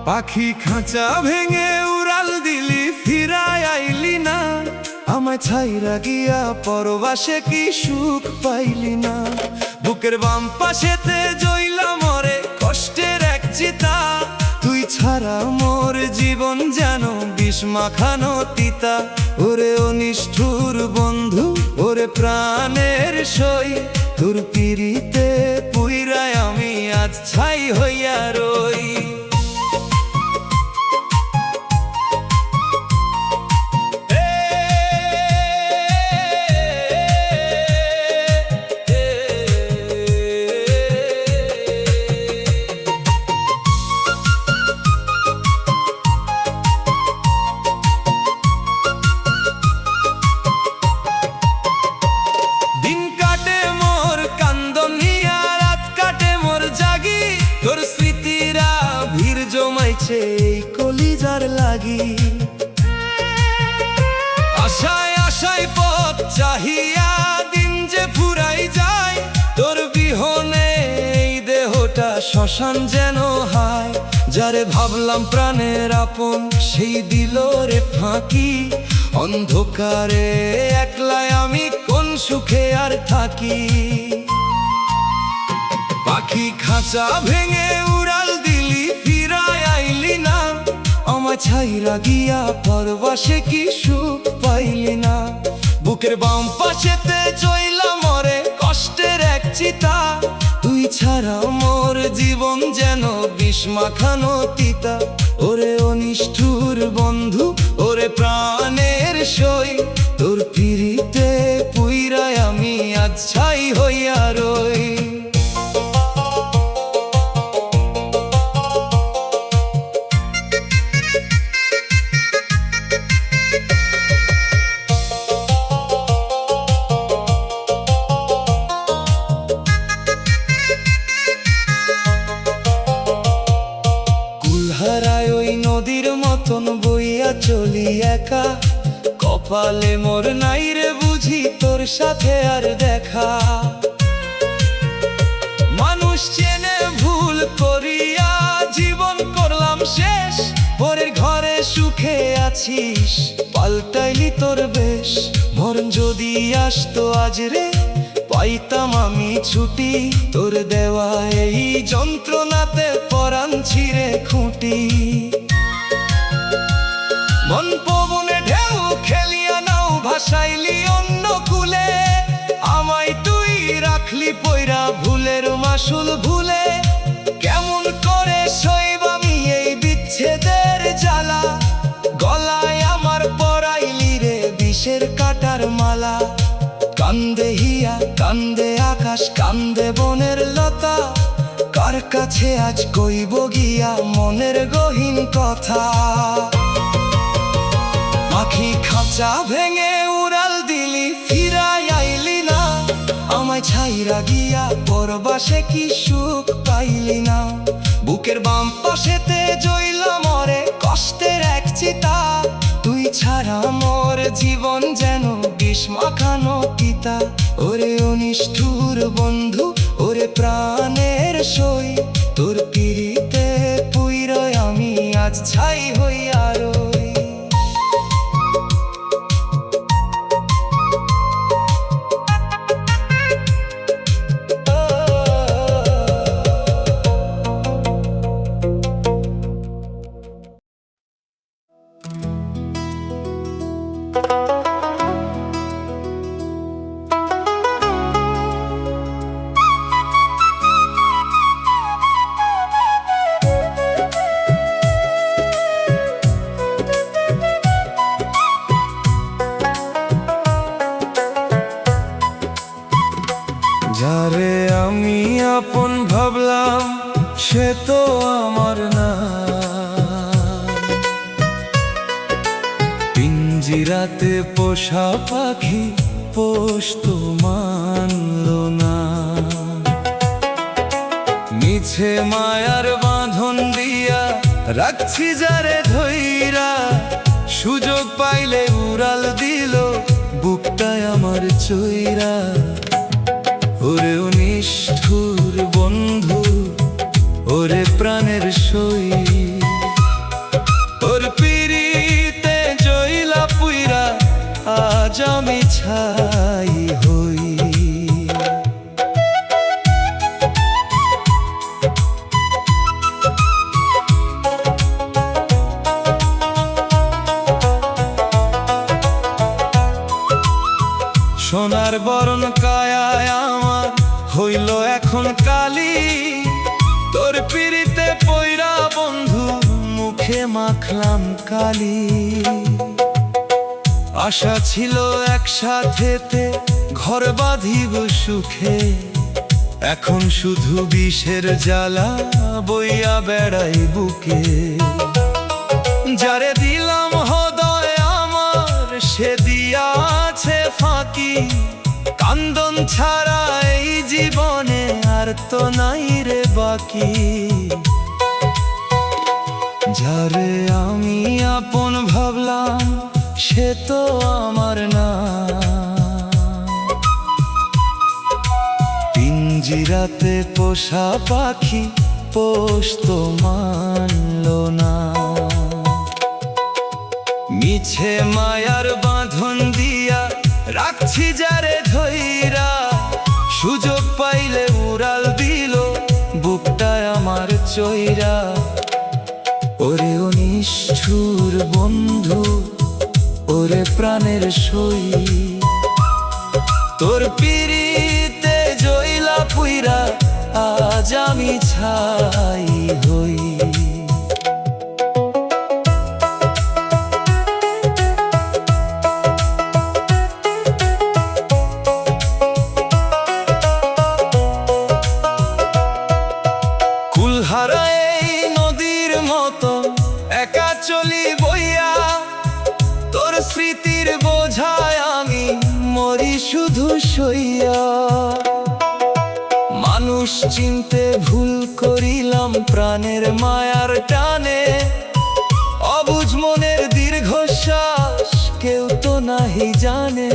পাখি খাঁচা ভেঙে উড়াল দিলি, ফিরায় আইলি না। আমায় ছাইরা গিয়া পরবাসে কি সুখ পাইলি না। বুকের বাম পাশেতে জইলা মরে কষ্টের এক চিতা। তুই ছাড়া মোর জীবন যেন বিষ মাখানো তিতা। ওরে ও নিষ্ঠুর বন্ধু, ওরে প্রাণের সই, তোর পিরিতে পুইরায় আমি আজ ছাই হইয়া রই। এই কলিজার লাগি আশায় আশায় পথ চাহিয়া দিন যে ফুরাই যায়। তোর বিহনে এই দেহটা শ্মশান যেন হায়। যারে ভাবলাম প্রাণের আপন, সেই দিল রে ফাঁকি। অন্ধকারে একলাই আমি কোন সুখে আর থাকি। পাখি খাঁচা ভেঙে উড়াল দিলি, ফিরায় আইলি না। আমায় ছাইরা গিয়া পরবাসে কি সুখ পাইলি না। বুকের বাম পাশেতে জইলা মরে কষ্টের এক চিতা। তুই ছাড়া মোর জীবন যেন বিষ মাখানো তিতা। ওরে ও নিষ্ঠুর বন্ধু, ওরে প্রাণের সই, তোর পিরিতে পুইরায় আমি আজ ছাই হইয়া রই। কুলহারায় ওই নদীর মতন বইয়া চলি একা। কপালে মোর নাই রে বুঝি তোর সাথে আর দেখা। মানুষ চেনে ভুল করিয়া জীবন করলাম শেষ। পরের ঘরে সুখে আছিস, পাল্টাইলি তোর বেশ। মরণ যদি আসতো আজ রে, পাইতাম আমি ছুটি। তোর দেওয়া এই যন্ত্রণাতে পরাণ ছিঁড়ে খুঁটি। মন পবনে ঢেউ খেলিয়া নাও ভাসাইলি অন্য কুলে। আমায় তুই রাখলি পয়রা ভুলের মাসুল ভুলে। কেমন করে সইব আমি এই বিচ্ছেদের জ্বালা। গলায় আমার পরাইলি রে বিষের কাটার মালা। কান্দে হিয়া কান্দে আকাশ, কান্দে বনের লতা। কার কাছে আজ কইব গিয়া মনের গহীন কথা। পাখি খাঁচা ভেঙে উড়াল দিলি, ফিরায় আইলি না। আমায় ছাইরা গিয়া পরবাসে কি সুখ পাইলি না। বুকের বাম পাশেতে জইলা মরে কষ্টের এক চিতা। তুই ছাড়া মোর জীবন যেন বিষ মাখানো তিতা। ওরে ও নিষ্ঠুর বন্ধু, ওরে প্রাণের সই, তোর পিরিতে পুইরায় আমি আজ ছাই হইয়া রই। পিঞ্জিরাতে পোষা পাখি পোষ তো মানল না, মিছে মায়ার বাঁধন দিয়া রাখছি যারে ধইরা, সুযোগ পাইলে উড়াল দিল বুকটায় আমার চইরা। ওরে ও নিষ্ঠুর বন্ধু, ওরে প্রাণের সই, ওর পিরিতে জইলা পুইরা আজ আমি ছাই হই। সোনার বরণ কায়ায় আমার হইল এখন কালি, তোর পিরিতে পইরা বন্ধু মুখে মাখলাম কালি। আশা ছিল একসাথেতে ঘর বাঁধিব সুখে, এখন শুধু বিষের জ্বালা বইয়া বেড়াই বুকে। যারে দিলাম হৃদয় আমার সে দিয়াছে ফাঁকি, কান্দন ছাড়া এই জীবনে আর তো নাই রে বাকি। যারে আমি আপন ভাবলাম সে তো আমার না, পিঞ্জিরাতে পোষা পাখি পোষ তো মানল না, মিছে মায়ার বাঁধন দিয়া রাখছি যারে ধইরা, সুযোগ পাইলে উড়াল দিল বুকটায় আমার চইরা। ওরে ও নিষ্ঠুর বন্ধু, ওরে প্রাণের সই, তোর পিরিতে জইলা পুইরা আজ আমি ছাই হই। কুলহারা এই নদীর মতো একা চলি বইয়া, তোর স্মৃতির বোঝায় আমি মরি শুধু সইয়া। মানুষ চিনতে ভুল করিলাম প্রাণের মায়ার টানে, অবুঝ মনের দীর্ঘশ্বাস কেউ তো নাহি জানে।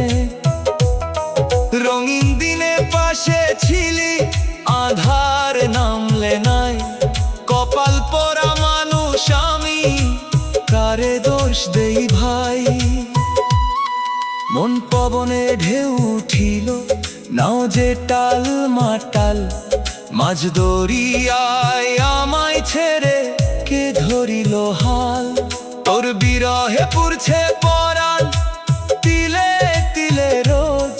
রঙিন দিনে পাশে ছিলি আধার নামলে নাই, কপাল পরা মানুষ আমি কারে দোষ দেই ভাই। মন পবনে ঢেউ উঠিল নাও যে টাল মাটাল, মাঝ দরিয়ায় আমায় ছেড়ে কে ধরিল হাল। তোর বিরহে পুরছে পরাণ তিলে তিলে রোজ,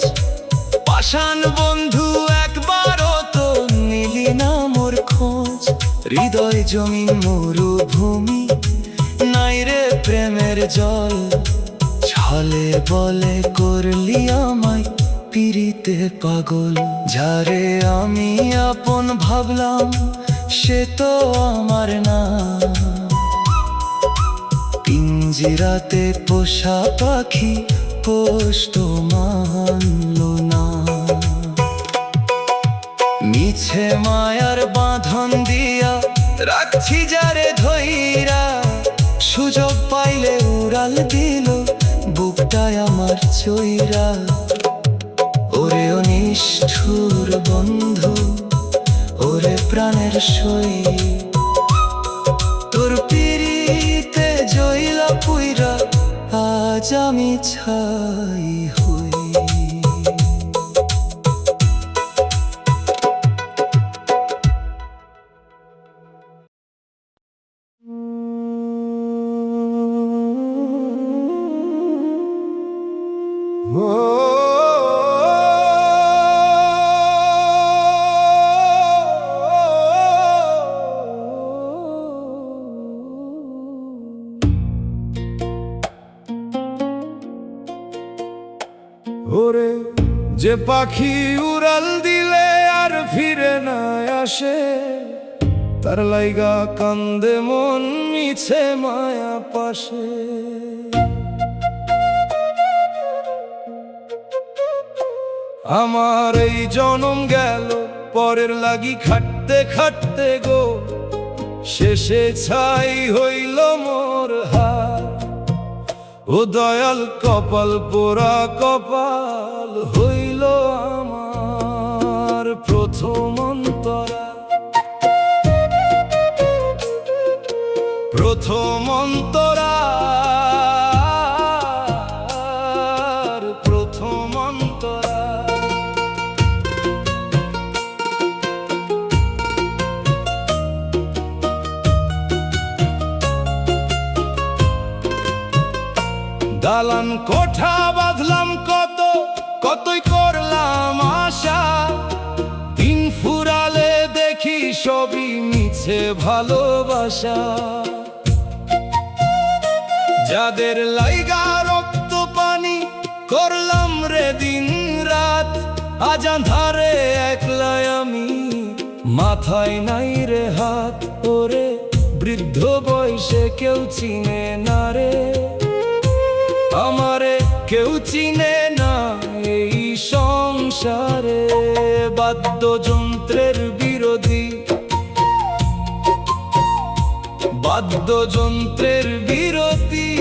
পাষাণ বন্ধু একবারও তো নিলি না মোর খোঁজ। হৃদয় জমিন মরুভূমি নাই রে প্রেমের জল, ছলে বলে করলি আমায় পিরিতে পাগল। যারে আমি আপন ভাবলাম সে তো আমার না, পিঞ্জিরাতে পোষা পাখি পোষ তো মানল না, মিছে মায়ার বাঁধন দিয়া রাখছি যারে ধইরা, সুযোগ পাইলে উড়াল দিল বুকটায় আমার চইরা। ওরে ও নিষ্ঠুর বন্ধু, ওরে প্রাণের সই, তোর পিরিতে জইলা পুইরা আজ আমি ছাই হই। ওরে যে পাখি উড়াল দিলে আর ফিরে না আসে, তার লাইগা কান্দে মন মিছে মায়া পাশে। আমার এই জনম গেল পরের লাগি খাটতে খাটতে গো, শেষে ছাই হইল মোর হার। ও দয়াল কপাল পোড়া কপাল হইল আমার প্রথম অন্তরা, প্রথম অন্তরা, প্রথম অন্তরা। দালান কোঠা বাঁধলাম কত, কতই করলাম আশা, দিন ফুরালে দেখি সবই মিছে ভালোবাসা। যাদের লাইগা রক্ত পানি করলাম রে দিন রাত, আজ আঁধারে একলাই আমি, মাথায় নাই রে হাত। ওরে বৃদ্ধ বয়সে কেউ চিনে না রে আমারে, কেউ চিনে না এই সংসারে। বাদ্যযন্ত্রের বিরোধী, বাদ্যযন্ত্রের বিরোধী,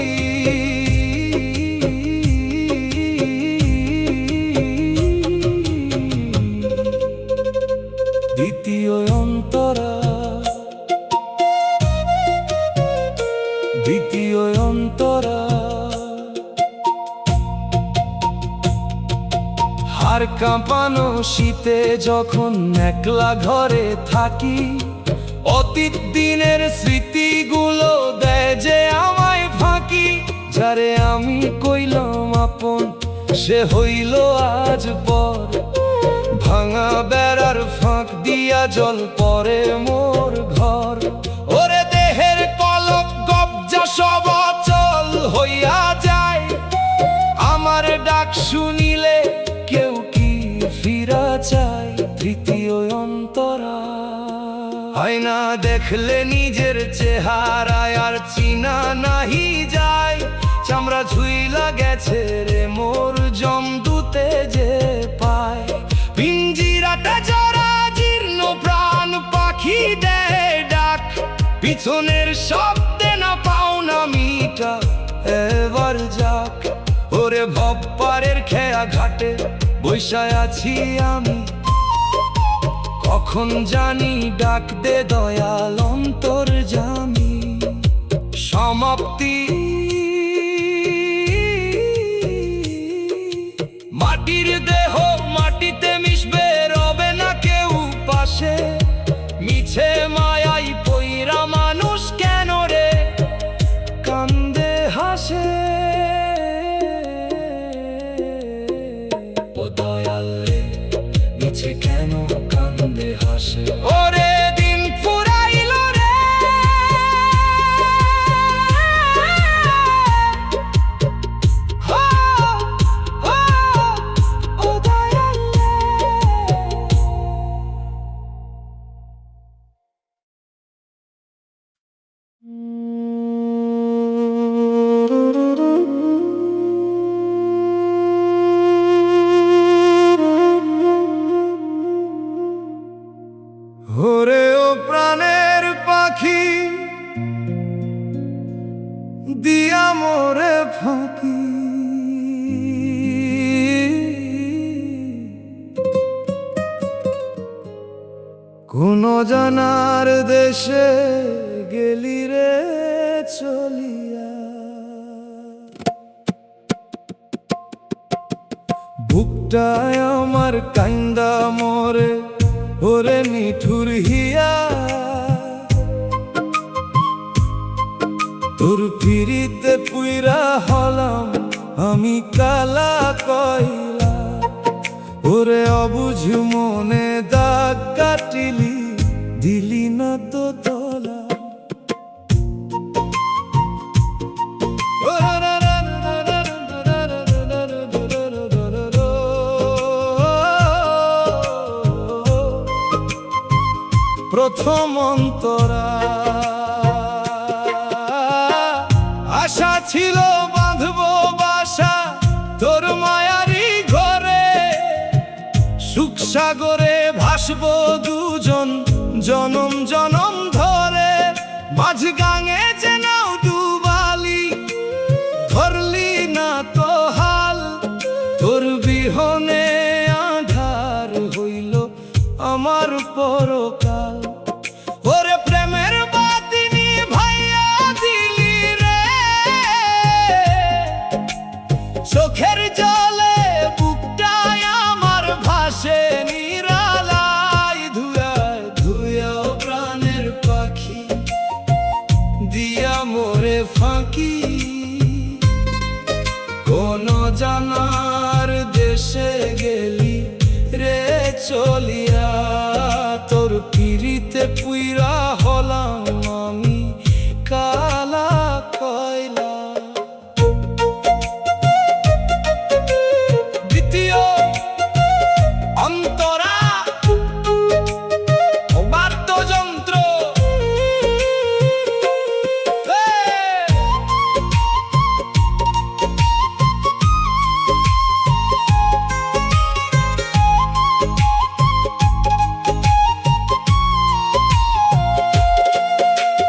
দ্বিতীয় অন্তরা, দ্বিতীয় অন্তরা। হাড় কাঁপানো শীতে যখন একলা ঘরে থাকি, অতীত দিনের স্মৃতিগুলো দেয় যে আমায় ফাঁকি। যারে আমি কইলাম আপন সে হইল আজ পর, ভাঙা বেড়ার ফাঁক দিয়া জল পরে মোর ঘর। ওরে দেহের কলক কবজা সব অচল হইয়া যায়, আমার ডাক শুনিলে কেউ কি ফিরা চায়। তৃতীয় অন্তরা, আয়না দেখলে নিজের চেহারায় আর চিনা নাহি যায়, চামড়া ঝুইলা গেছে রে মোর জমদুতে যে পায়। পিঞ্জিরাটা জরা জীর্ণ প্রাণ পাখি দেয় ডাক, পিছনের শব্দে না পাওনা মিটা এবার যাক। ওরে ভবপারের খেয়া ঘাটে বৈশায় আছি আমি, কখন জানি ডাক দে দয়াল অন্তর্যামী। সমাপ্তি, মাটির দেহ মাটিতে মিশবে, রবে না কেউ পাশে। মিছে মায়াই পইরা মানুষ কেন রে কান্দে হাসে। ও দয়াল রে মিছে কেন কান্দে হাসে। ওরে দিন ফুরাইল রে, ও দয়াল রে। ওরে ও প্রাণের পাখি দিয়া মোরে ফাঁকি, কোন জানার দেশে গেলি রে চলিয়া। বুকটায় আমার কান্দা মরে ওরে নিঠুর হিয়া, তোর ফিরিতে পুইরা হলাম আমি কালা কইলা। ওরে অবুঝ মনে দাগ কাটিলি, দিলি না তো তলা। প্রথম অন্তরা, আশা ছিল বাঁধবো বাসা তোর মায়ারি ঘরে, ভালোবাসবো দুজন জনম জনম ধরে। মাঝ গাঙে যেন ডুবালি, ধরলি না তো হাল। তোর বিহনে আঁধার হইল আমার পরকাল। ওরে প্রেমের বাতি নিভাইয়া দিলি রে, চোখের জলে বুকটায় আমার ভাসে নিরালাই। ধুয়ায় ধুয়াও প্রাণের পাখি দিয়া মোরে ফাঁকি। কোন জানার দেশে গেলি রে চলিয়া, তোর পিরিতে পুইরা হলাম আমি কালা কয়লা। দ্বিতীয় অন্তরা ও বাদ্যযন্ত্র।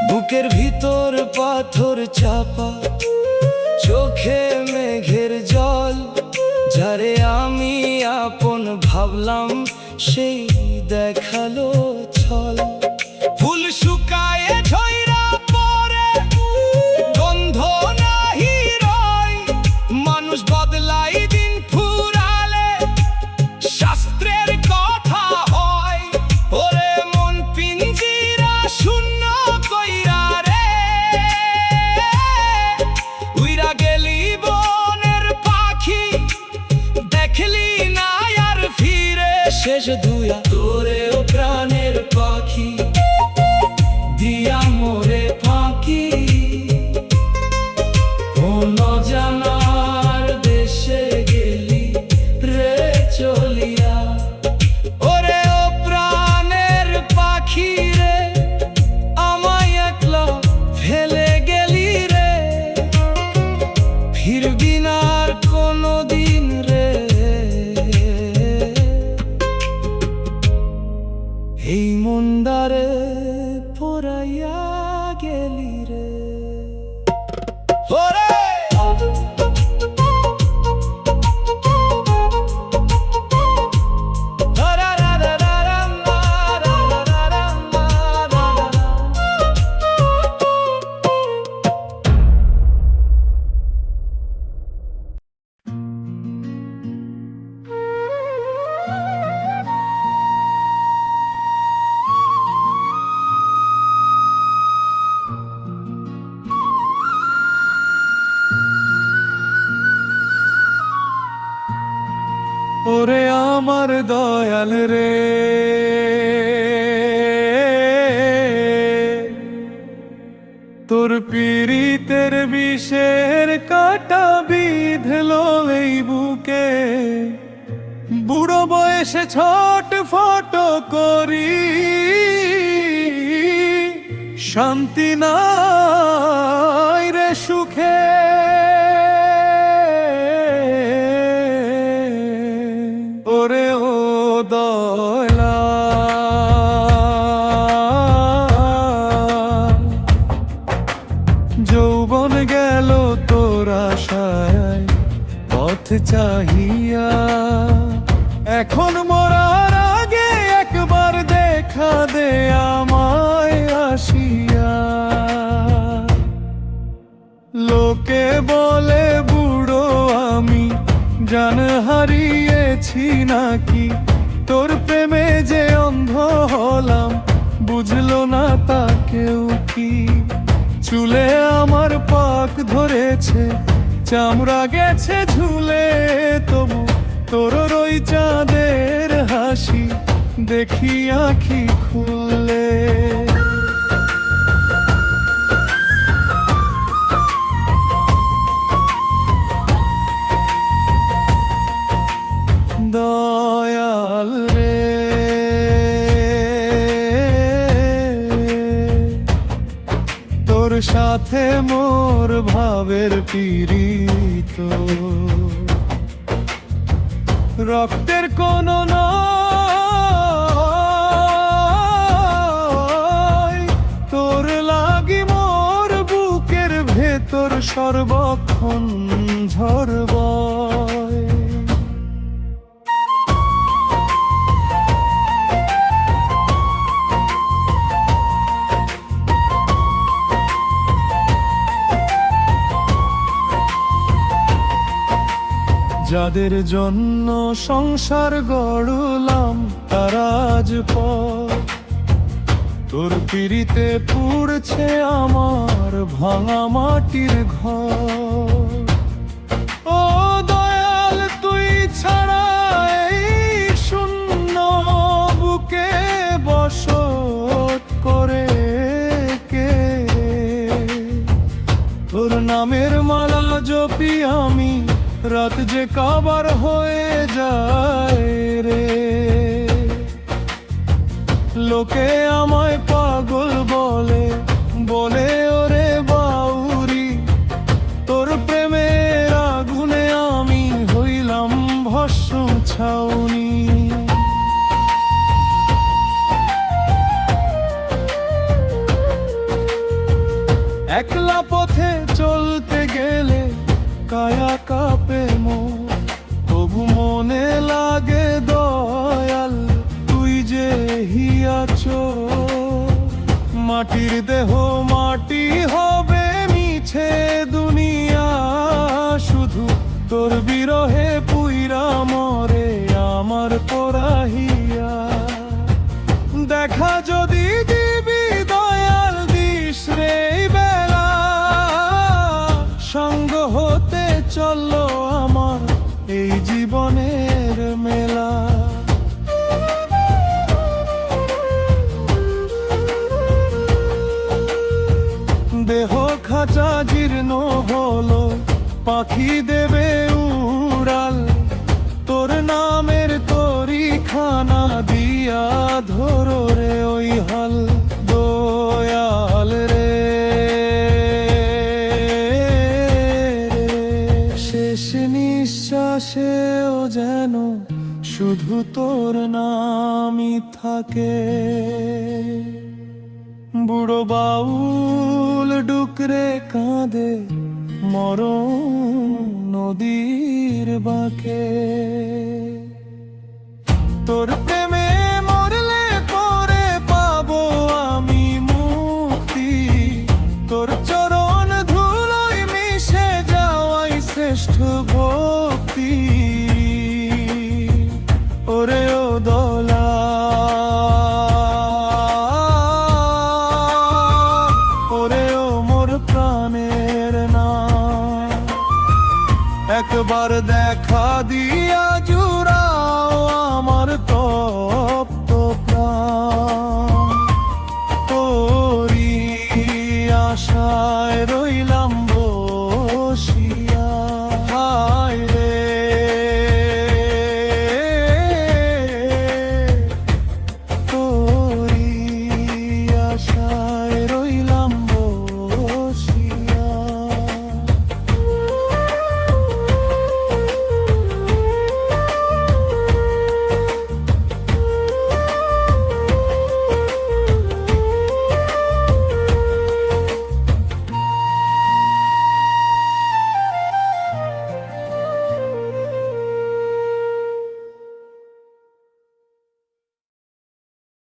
বুকের ভিতর পাথর চাপা, চোখে মেঘের জল। যারে আমি আপন ভাবলাম সেই দেখালো ছল। ফুল শুকায়ে ঝইরা পড়ে, গন্ধ নাহি রয়। মানুষ বদলাই দিন ফুরালে, শাস্ত্রের কথা হয়। ওরে মন পিঞ্জিরা শূন্য কইরা রে, উইরা গেলি বনের পাখি, দেখলি না আর ফিরে। শেষ ধুয়া তোরেও প্রাণের পাখি দিয়া মোরে ফাঁকি। কোন জানার দেশে গেলি রে চলিয়া। ওরে ও প্রাণের পাখি রে, আমায় একলা ফেলে গেলি রে। ফিরবি না আর কোনো দিন রে, এই মন্দারে পড়াইয়া গেলি রে। ওরে ওরে আমার দয়াল রে, তোর পীড়িতের বিষের কাটা বিঁধলো এই বুকে। বুড়ো বয়সে ছটফট করি, শান্তি নাই রে সুখে। ওরে ও দয়াল, যৌবন গেল তোর আশায় পথ চাহিয়া। এখন মরার আগে একবার দেখা দে আমায় আসিয়া। লোকে বলে বুড়ো আমি, জান হারিয়েছি নাকি। তোর প্রেমে যে অন্ধ হলাম, বুঝলো না তা কেউ কি। চুলে আমার পাক ধরেছে, চামড়া গেছে ঝুলে, তবু তোর ওই চাঁদের হাসি দেখি আঁখি খুললে। দয়াল রে, তোর সাথে মোর ভাবের পীড়িত, রক্তের কোনো নয় তোর সর্বক্ষণ ঝড় বয়। যাদের জন্য সংসার গড়লাম তারা আজ পর, তোর পিড়িতে পুড়ছে আমার ভাঙা মাটির ঘর। ও দয়াল, তুই ছাড়া এই শূন্য বুকে বসত করে কে? তোর নামের মালা জপি আমি, রাত যে কাবার হয়ে যায় রে। লোকে আমায় পাগল বলে, বলে ওরে বাউরি, তোর প্রেমের আগুনে আমি হইলাম ভস্ম ছাউনি। একলা পথে চলতে গেলে কায়া কাঁপে মন, তবু মনে লাগে দয়াল তুই যে হিয়াছ। মাটির দেহ মাটি হবে মিছে দুনিয়া, শুধু তোর বিরহে পুইরা মরে আমার পোড়াহিয়া। দেখা যদি দিবি দয়াল দিস রে বেলা, সঙ্গ হতে চললো আমার এই জীবনের মেলা। দেহ খাঁচা জীর্ণ হলো, পাখি দেবে উড়াল, তোর নামের তরি খানা দিয়া ধরো রে ওই হাল। দয়াল রে, শেষ নিঃশ্বাসেও যেন শুধু তোর নামই থাকে। বুড়ো বাউল ডুকরে কাঁদে মরণ নদীর বাঁকে। তোর প্রেমে মরলে পরে পাবো আমি মুক্তি, তোর চরণ ধুলোয় মিশে যাওয়াই শ্রেষ্ঠ ভক্তি। ওরে ও দলা, ওরে ও মোর প্রাণের না, একবার দেখা দিয়া